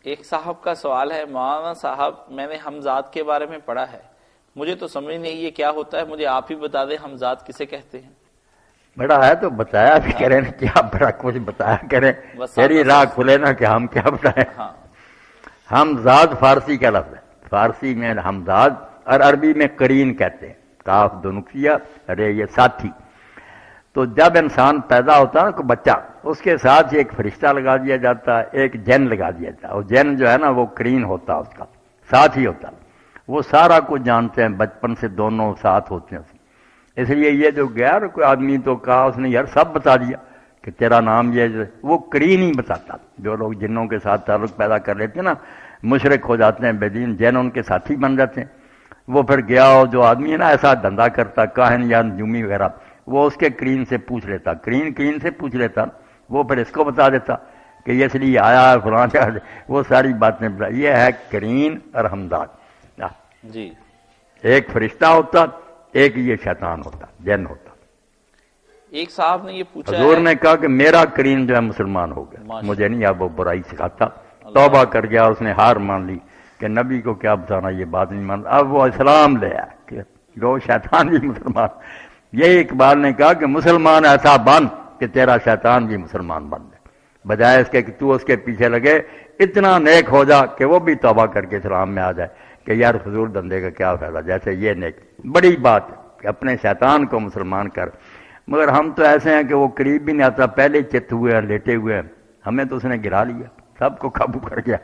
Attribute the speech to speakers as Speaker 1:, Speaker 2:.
Speaker 1: ایک صاحب کا سوال ہے، مولانا صاحب میں نے حمزاد کے بارے میں پڑھا ہے، مجھے تو سمجھ نہیں یہ کیا ہوتا ہے، مجھے آپ ہی بتا دیں حمزاد کسے کہتے ہیں؟
Speaker 2: بڑا ہے تو بتایا بھی کریں نا، کیا بڑا کچھ بتایا کریں، تیری راہ کھلے نا کہ ہم کیا بتائیں۔
Speaker 1: ہاں
Speaker 2: حمزاد فارسی کا لفظ ہے، فارسی میں حمزاد اور عربی میں قرین کہتے ہیں، کاف دو نقطہ رے یہ ساتھی۔ تو جب انسان پیدا ہوتا ہے نا کوئی بچہ، اس کے ساتھ ایک فرشتہ لگا دیا جاتا ہے، ایک جن لگا دیا جاتا ہے، اور جن جو ہے نا وہ قرین ہوتا ہے، اس کا ساتھ ہی ہوتا ہے، وہ سارا کچھ جانتے ہیں، بچپن سے دونوں ساتھ ہوتے ہیں۔ اس لیے یہ جو گیا نا کوئی آدمی تو کہا اس نے یار سب بتا دیا کہ تیرا نام یہ، وہ قرین ہی بتاتا۔ جو لوگ جنوں کے ساتھ تعلق پیدا کر لیتے ہیں نا، مشرک ہو جاتے ہیں، بے دین، جن ان کے ساتھی بن جاتے ہیں۔ وہ پھر گیا اور جو آدمی ہے نا ایسا دھندا کرتا، کاہن یا نجومی وغیرہ، وہ اس کے قرین سے پوچھ لیتا، قرین سے پوچھ لیتا، وہ پھر اس کو بتا دیتا کہ یہ اس لیے آیا ہے فلاں، وہ ساری باتیں بتا۔ یہ ہے قرین اور حمزاد۔
Speaker 1: جی
Speaker 2: ایک فرشتہ ہوتا، ایک یہ شیطان ہوتا، جن ہوتا۔
Speaker 1: ایک صاحب نے یہ پوچھا
Speaker 2: حضور
Speaker 1: ہے،
Speaker 2: نے کہا کہ میرا قرین جو ہے مسلمان ہو گیا، مجھے نہیں اب وہ برائی سکھاتا، توبہ کر گیا، اس نے ہار مان لی کہ نبی کو کیا بتانا، یہ بات نہیں مانتا، اب وہ اسلام لے آیا کہ جو شیطان بھی مسلمان۔ یہی اقبال نے کہا کہ مسلمان ایسا بن کہ تیرا شیطان بھی مسلمان بن جائے، بجائے اس کے کہ تو اس کے پیچھے لگے، اتنا نیک ہو جا کہ وہ بھی توبہ کر کے اسلام میں آ جائے کہ یار فضول دندے کا کیا فائدہ، جیسے یہ نیک بڑی بات ہے کہ اپنے شیطان کو مسلمان کر۔ مگر ہم تو ایسے ہیں کہ وہ قریب بھی نہیں آتا، پہلے چت ہوئے ہیں، لیٹے ہوئے ہیں، ہمیں تو اس نے گرا لیا، سب کو قابو کر گیا۔